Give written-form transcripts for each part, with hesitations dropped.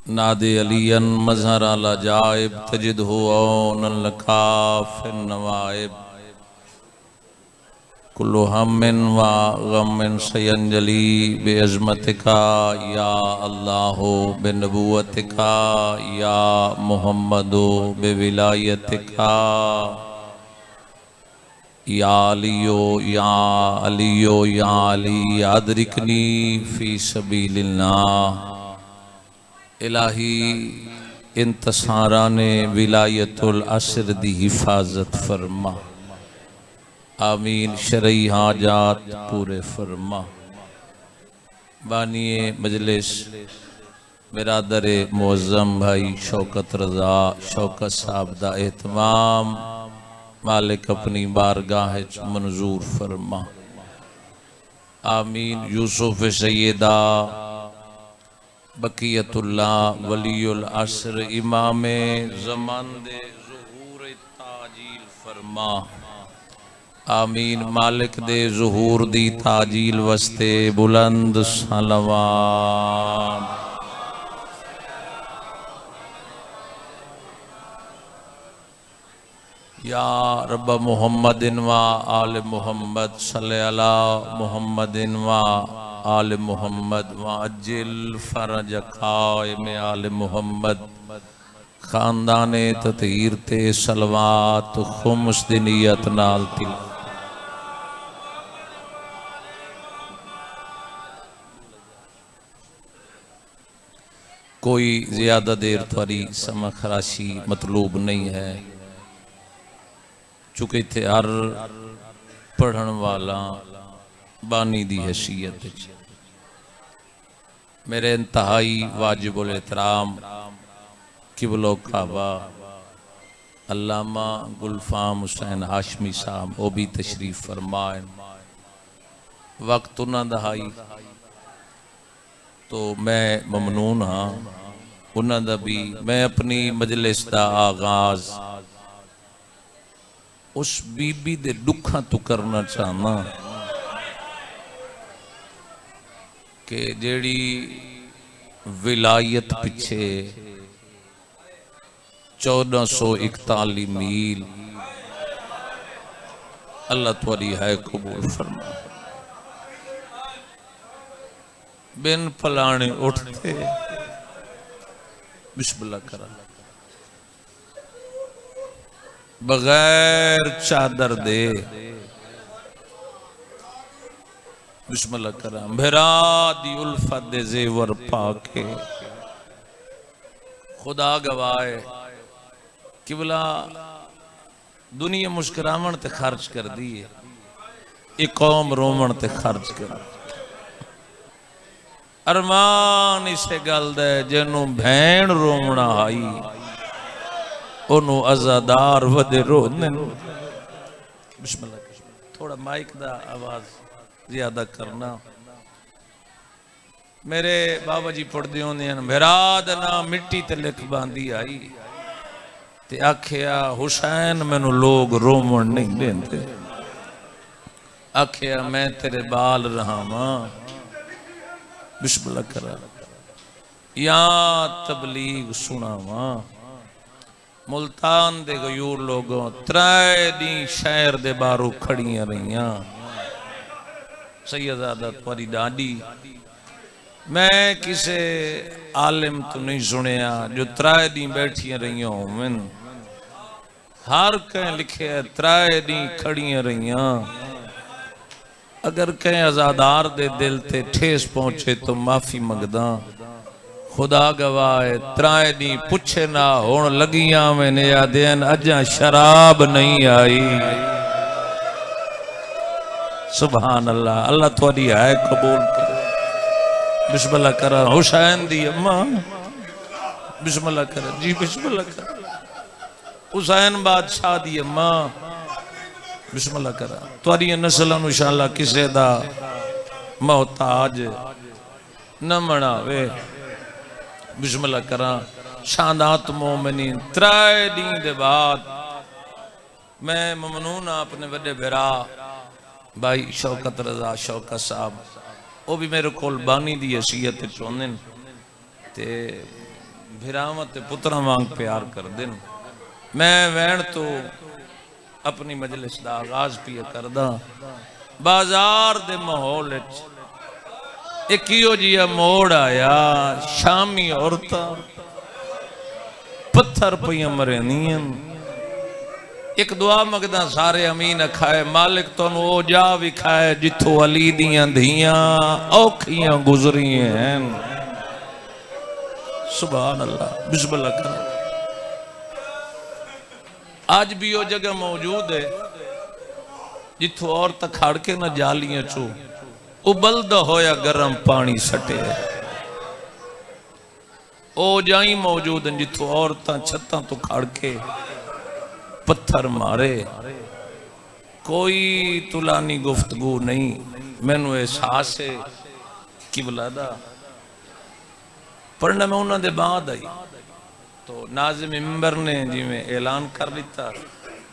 नादे alien मजहर अला जाइब तजिद हो लखाफिन नवाइब कुल्लु हम्मिन व गम्मिन सयंजली बेअज़मतिका या अल्लाह बेनबुव्वतिका या मुहम्मदो बेविलायतिका या अलियो या अली अदरिकनी फी सबीलिल्लाह। इलाही इंतसाराने विलायतुल असर दी हिफाजत फरमा। आमीन। शरई हाजात पूरे फरमा। बानिए मजलिस बिरादरे मुअज़्ज़म भाई शौकत रज़ा शौकत साहब दा एहतमाम मालिक अपनी बारगाह मंजूर फरमा। आमीन। यूसुफ सैयदा बकियतुल्लाह वलीउल असर इमामे ज़मान दे ज़ुहूर ताजील फरमा। आमीन। मालिक दे ज़ुहूर दी ताजील वस्ते बुलंद सलवात। या रब मुहम्मदिन व आल मुहम्मद सल्ले अला मुहम्मदिन व आल मुहम्मद व अज्जिल फरज क़ाइम आल मुहम्मद। खानदाने ततीर ते सलवात खुम्स दी नियत नाल तिल कोई ज्यादा देर थोड़ी समा खराशी मतलूब नहीं है, चूंकि इत्थे हर पढ़न वाला बानी दी हैसियत मेरे इंतहाई वाजिबुल एहतराम किबलो काबा अल्लामा गुलफाम हुसैन हाशमी साहब वो भी तशरीफ फरमाए। वक्त उन्हां दा हाई तो मैं ममनून हाँ उन्हां दा भी। मैं अपनी मजलिस दा आगाज उस बीबी दे दुखा तो करना चाहना कि जेड़ी विलायत पिछे 1441 मील अल्लाह तुआरी है कबूल फरमा। बिन फलाने उठते बिस्मिल्लाह करा बगैर चादर दे बिस्मिल्लाह करा मेरा दी उल्फत दे जेवर पाके खुदा गवाए किबला दुनिया मुस्कुरावन ते खर्च कर दी है, एक कौम रोमन ते खर्च कर। अरमान इसे गल दे जेनू भैन रोमना आई ओनू अज़ादार वदे रोने। बिस्मिल्लाह। थोड़ा माइक दा आवाज ज्यादा करना। मेरे बाबा जी पढ़ते होंगे मेरा ना मिट्टी ते लिख बांधी आई ते आखिया हुसैन मैनू लोग रोमन नहीं देंदे। आखिया मैं तेरे बाल रहावा बिस्मिल्लाह करा या तबलीग सुनावा। मुल्तान दे गयूर लोगों त्रै दी शहर दे बारू खड़ियां रहियां। सैयदादा तुआरी डाडी मैं किसे आलिम तो नहीं सुनिया जो त्रै दी बैठियां रहियां होवन। हर कहीं लिखे त्रै दी खड़ियां रहियां। अगर कहीं आजादार दे दिल ते ठेस पहुंचे तो माफी मंगदा। खुदा गवाए त्रै दी पुछे ना होण लगियां मैंने आदेन अजा शराब नहीं आई। सुभान अल्लाह। अल्लाह तुआरी है कबूल करे। बिस्मिल्लाह करा हुसैन दी अम्मा बिस्मिल्लाह करा जी बिस्मिल्लाह करा हुसैन बादशाह दी अम्मा बिस्मिल्लाह करा। तुआरी नस्लां नूं इंशाअल्लाह किसे दा मोहताज न मनावे। बिस्मिल्लाह करा शादात मोमिनीन त्रै दिन दे बाद मैं ममनून अपने बड़े बिरा भाई शौकत रजा शौकत साहब वो भी मेरे को बानी दी हैसियत चाहते ते भिरावां ते पुत्रां वांग प्यार कर दिन। मैं वैन तो अपनी मजलिस दा आगाज पिया करदा। बाजार दे माहौल एक जिहा मोड़ आया, शामी औरतां पत्थर पियां मरनियां। एक दुआ मंगदा सारे अमीन खाए, मालिक तोनू ओ जा विखाए जिथों अली दियां धियां औखियां गुजरी हैं। सुभान अल्लाह, बिस्मिल्लाह कर। आज भी वो जगह मौजूद है जिथों औरत खड़ के न जालियां चो उबलदा होया गरम पानी सटे। ओ जाई मौजूद हैं जिथों औरतां छत्तां तो खड़ के पत्थर मारे। कोई तुलानी गुफ्तगू नहीं, मैनू एहसास है किबला दा। पढ़ना मैं उन्होंने बाद आई तो नाज़िम मिंबर ने जिवें ऐलान कर दिता,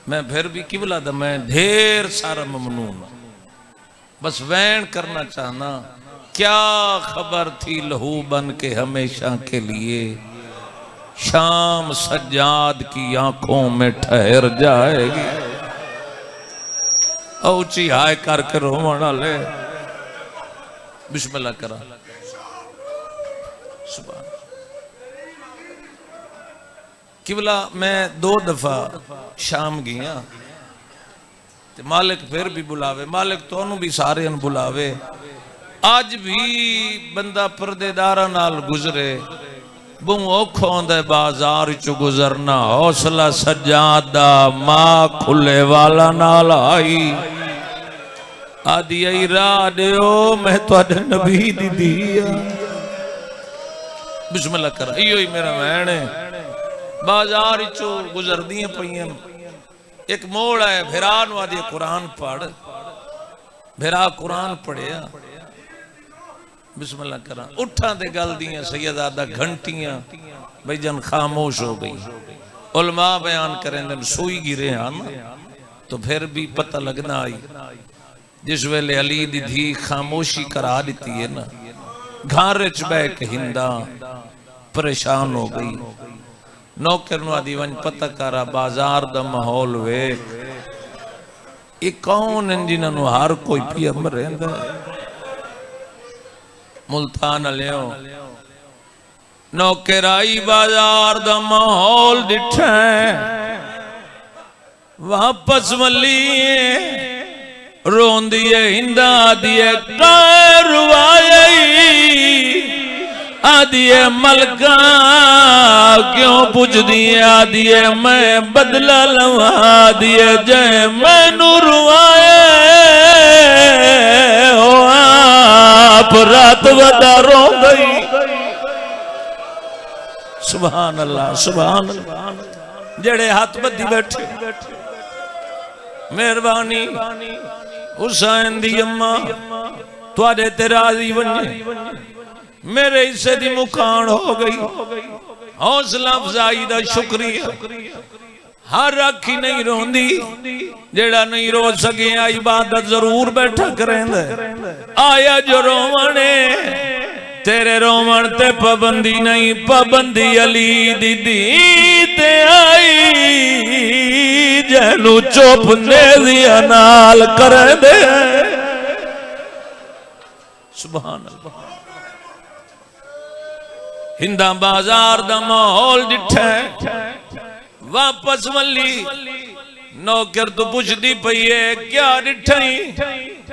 मैं फिर भी किबला दा मैं ढेर सारा ममनून, बस वैन करना चाहना। क्या खबर थी लहू बन के हमेशा के लिए, शाम सज्जाद की आंखों में ठहर जाएगी। ऊंची हाय करके रोवण ले। बिस्मिल्लाह करा। सुभान। किबला मैं 2 दफा शाम गया, मालिक फिर भी बुलावे, मालिक तोनू भी सारे बुलावे। आज भी बंदा पर्देदारा नाल गुजरे, बहु औखा होंदा है बाजार चो गुजरना। हौसला सज्जादा मां खुले वाला नाल आई, आदि आई राह दियो मैं तुहाडे नबी दी धी आ। बिस्मिल्लाह कर। इयो ही मेरा वैन है, बाजार चो गुजरदियां पईयां। एक मोड़ है, भिरा नूं आदि कुरान पढ़। भिरा कुरान पढ़िया। बिस्मिल्लाह करा। उठा ते गल दियां सैयदादा घंटियां भाई जन खामोश हो गई। उलमा बयान करें सोई गिरे हैं तो फिर भी पता लगना आई जिस वेले अली दी धी खामोशी करा दी है ना, घर च बह के हिंदा परेशान हो गई। नौकर नूं आदी वन पता करा बाजार दा माहौल वेख, ये कौन जिन्हां नूं हर कोई पिया मरेंदा। मुल्तान लियो नौकराई बाजार दा माहौल दिठा, वापस मलिए रोंदी है हिंदा दिए आदिए मलका क्यों पुछदी आदिए मैं बदला लवा दिए जय मैनू रुआए हो आप रात वदा रो गई। सुभान अल्लाह, सुभान अल्लाह। जेड़े हाथ बद्धी बैठे मेहरबानी हुसैन दी अम्मा तुहाडे ते राजी बने, मेरे हिस्से दी मुकान हो गई। हौसला अफजाई दा शुक्रिया। हर अखी नहीं रोंदी, जेड़ा नहीं रो सके इबादत जरूर बैठा करेंदा। आया जो रोवणे तेरे रोवण ते पाबंदी नहीं, पाबंदी अली दी दी ते आई जैनू चुप नेज़िया नाल करेंदे। सुभान अल्लाह। हिंदा बाजार दा माहौल डिठा, वापस वली नौकर तो पुछदी पई है क्या डिठाई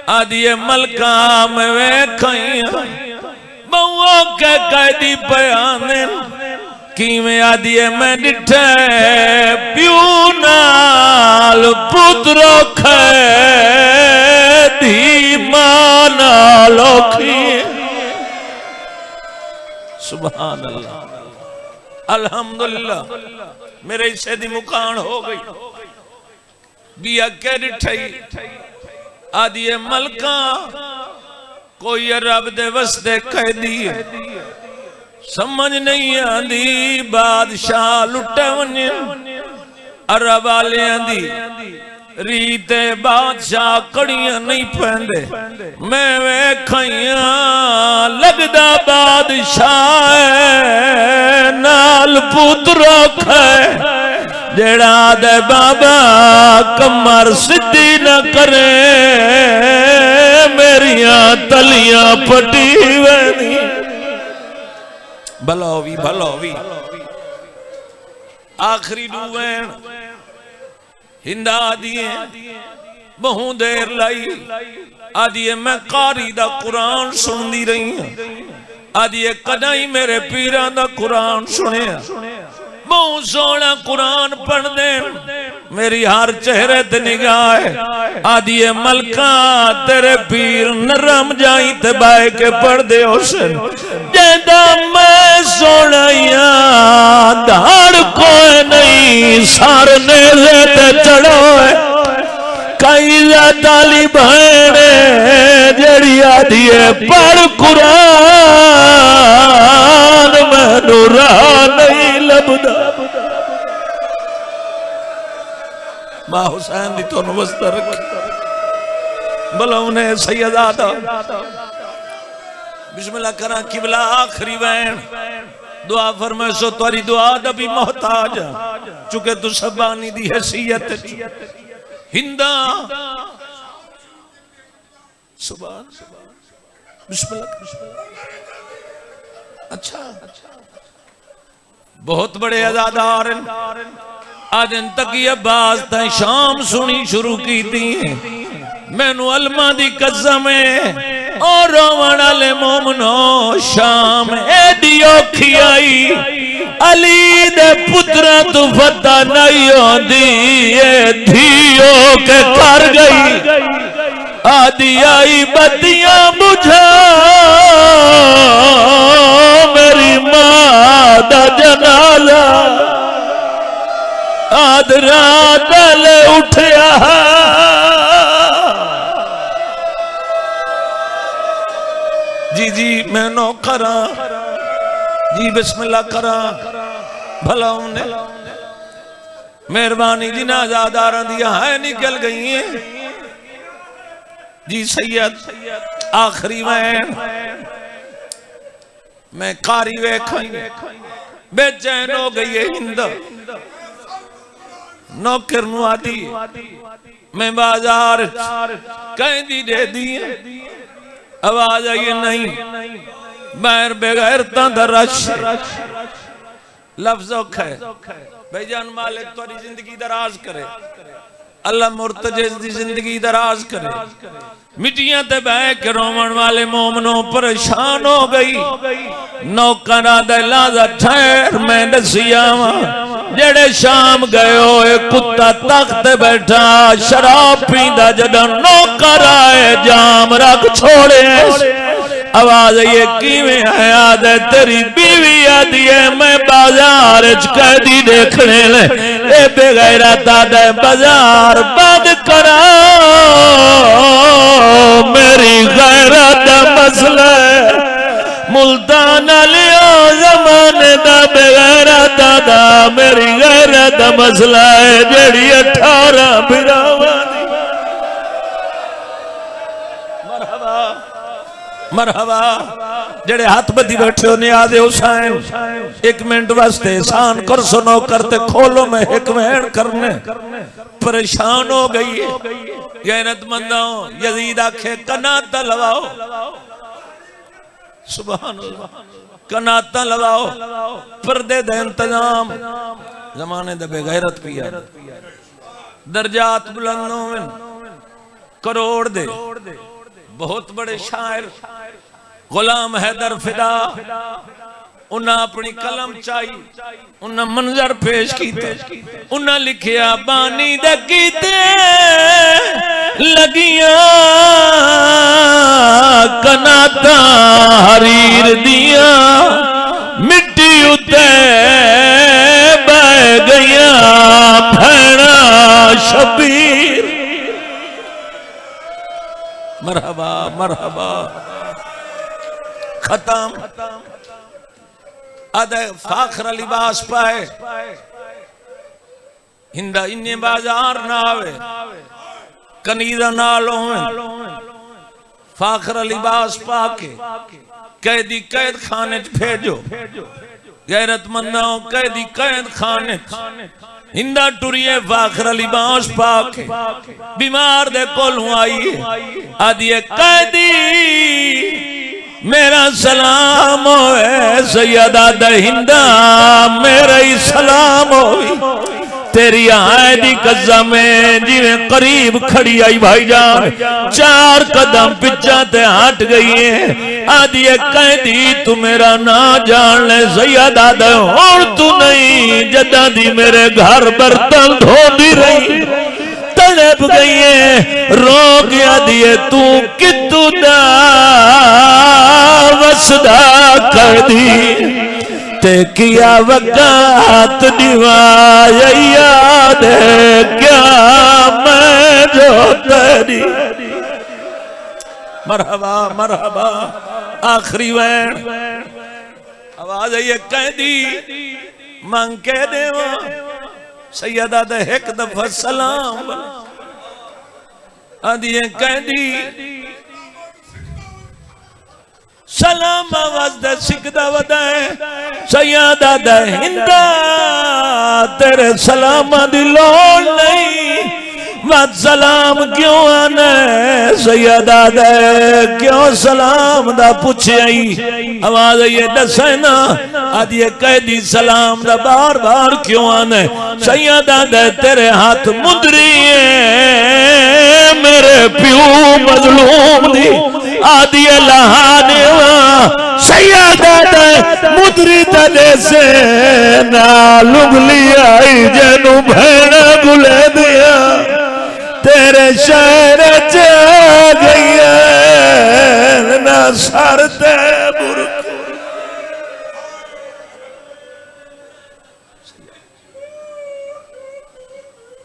आदिए मलका में वेखाइया बहुओ के कैदी बयान किवें आदिए मैं डिठा प्यू नाल पुत्रो खैदी मां नाल औखी। सुभान अल्लाह, अल्हम्दुलिल्लाह मेरे हिस्से दी मुकान हो गई। बिया के डिठाई आदिए मलका कोई रब दे वसदे कैदी समझ नहीं आंदी बादशाह लुटे वने अरब वालियां दी रीते बादशाह कड़ियां नहीं पहनदे। मैं वेखाइया लगदा बादशाह नाल पुत्र जेड़ा दे बाबा कमर सिद्धि न करे मेरिया तलियां पटी वैनी भलो भी आखिरी डूवेन हिंदा दिए बहु देर लाई आदिए मैं कारी दा कुरान सुनदी रही हूं आदिए कदाई मेरे पीरां दा कुरान सुनिया बहुत सोना कुरान पढ़ दे मेरी हर चेहरे ते निगाह आदिए मलका तेरे पीर नरम जाई ते बाय के पढ़ दे हुसन जेदा मैं सोनाया धाड़ कोई नहीं सार नेज़े ते चढ़ो कई ताली बहने जड़ी आदि पढ़ कुरान मैनू राह नहीं लभदा मां हुसैन दी तो वस्ता रख भला उन्हें सैयदा दा बिस्मिल्लाह करा किबला आखिरी वैन दुआ फरमाए सो तुम्हारी दुआ दा भी मोहताज चुके तू सबानी दी हैसियत हिंदा सुभान बिस्मिल्लाह अच्छा बहुत बड़े अदादार आज तक अब्बास ताई शाम सुनी शुरू की थी मैनू अलमा दी कसम और रोवण वाले मोमनो शाम एडी औखी आई अली दे पुत्रा तू फता नहीं होंदी धियो के कर गई आदि आई बत्तियां बुझा मेरी मां दा जनाजा आद रात ले उठया जी मैं नौकरा जी बिस्मिल्लाह करा भला उन्हें मेहरबानी जिनाजादार दिया है निकल गई है जी सैयद आखिरी मैं कारी वेख बेचैन हो गई है हिंद नौकर नु आदी मैं बाजार कहीं दी दे दी आवाज आई नहीं बैर बगैर रश लफ्ज है भाईजान मालिक तुम्हारी जिंदगी दराज करे अल्लाह मुर्तजे दी जिंदगी दराज करे मिट्टियां ते बह के रोवण वाले मोमनो परेशान हो गई नौकरा दा लाजा ठहर मैं दसिया जेड़े शाम गए होए कुत्ता तख्त बैठा शराब पींदा जदा नौकर आए जाम रख छोड़े आवाज ये किवें आया दे तेरी बीवी आदि है मैं बाजार कैदी देखने ले ए बेगैरता दे बाजार बंद करा मेरी गैरत दा मसला मुल्तान लियो जमाने दा बेगैरत दा मेरी गैरत दा मसला है जेड़ी 18 बिरावा मरहबा जेड़े हाथ बदी बैठे हो नियाज़ हुसैन एक मिनट वास्ते एहसान कर सुनो करते खोलो मैं एक वहन करने परेशान हो गई गैरतमंदों यजीद आखे कनाता लगाओ सुभान अल्लाह कनाता लगाओ पर्दे दे इंतजाम जमाने दे बेगैरत पिया दर्जात बुलंद होवन करोड़ दे बहुत बड़े शायर गुलाम हैदर फिदा उन्हें अपनी कलम चाई उन्हें मंजर पेश किया उन्हें लिखिया बानी दे कीते लगिया कनाता हरीर दिया मिट्टी उते बह गया भैणा शबीर मरहबा मरहबा खत्म अदे फाखर लिबास पाए हिंदा इन्ने बाजार ना आवे कनीदा नाल होवे फाखर लिबास पाके कैदी कैद खाने च भेजो गैरतमंदा कैदी कैद खाने हिंदा टुरिए फाखर लिबास पाक बीमार दे कोलों आई आदिए कैदी मेरा सलाम होए सैयदा द हिंदा मेरा ही सलाम हो तेरी आए दी कसम जिवें करीब खड़ी आई भाईजान 4 कदम पिछा ते हट गई है आदि कैदी तू मेरा ना जान ले सैयदा दे हुण तू नहीं जदा दी मेरे घर बर्तन धोंदी रही तड़प गई है रो गया दिए तू कितू दा वसदा कर दी ते किया वक़्त दिवाया याद क्या मैं जो तेरी मरहबा मरहबा आखिरी वैन आवाज आई कैदी मांग के देवा सैयदा दे एक दफा सलाम आदि कैदी सलाम आवाज दे सिकदा वदाए सैयदा दे हिंदा तेरे सलाम दी लोड़ नहीं मत सलाम क्यों आने सैयदा दे क्यों सलाम दा पूछे आई आवाज ये दसे ना आदि कैदी सलाम दा बार बार क्यों आने सैयदा दे तेरे हाथ मुद्री है मेरे प्यू मजलूम दी आदि लहाने सैयदा दे मुद्री तले से ना लुगली आई जैनू भैन बुले दिया तेरे शहर च गई ना सर ते बुरक